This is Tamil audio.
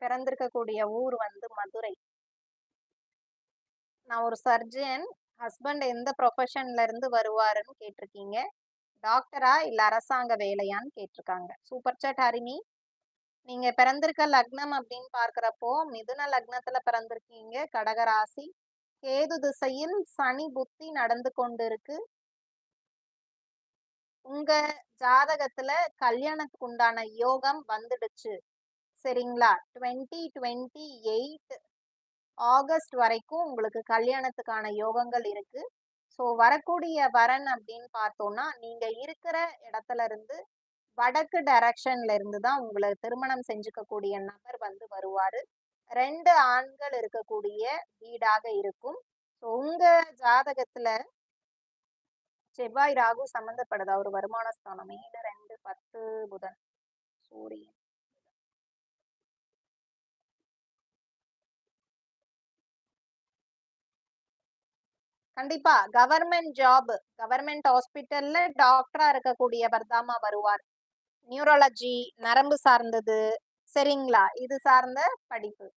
பிறந்திருக்கக்கூடிய ஊர் வந்து மதுரை. நான் ஒரு சர்ஜன். ஹஸ்பண்ட் எந்த ப்ரொஃபஷன்ல இருந்து வருவாருன்னு கேட்டிருக்கீங்க. டாக்டரா இல்ல அரசாங்க வேலையான்னு கேட்டிருக்காங்க. Super chat Harini. நீங்க பிறந்திருக்க லக்னம் அப்படின்னு பார்க்கிறப்போ, மிதுன லக்னத்துல பிறந்திருக்கீங்க. கடக ராசி. கேது திசையில் சனி புத்தி நடந்து கொண்டிருக்கு. உங்க ஜாதகத்துல கல்யாணத்துக்கு உண்டான யோகம் வந்துடுச்சு. சரிங்களா? 2028 ஆகஸ்ட் வரைக்கும் உங்களுக்கு கல்யாணத்துக்கான யோகங்கள் இருக்கு. ஸோ வரக்கூடிய வரன் அப்படின்னு பார்த்தோம்னா, நீங்க இருக்கிற இடத்துல இருந்து வடக்கு டைரக்ஷன்ல இருந்து தான் உங்கள திருமணம் செஞ்சுக்கக்கூடிய நபர் வந்து வருவாரு. 2 ஆண்கள் இருக்கக்கூடிய வீடாக இருக்கும். ஸோ உங்க ஜாதகத்துல செவ்வாய், ராகு சம்மந்தப்படுது. அவரு வருமான ஸ்தானம். 7, 2, 10 புதன், சூரியன். கண்டிப்பா. கவர்மெண்ட் ஹாஸ்பிட்டல்ல டாக்டரா இருக்கக்கூடியவர் தாம்மா வருவார். நியூராலஜி, நரம்பு சார்ந்தது, சரிங்களா? இது சார்ந்த படிப்பு.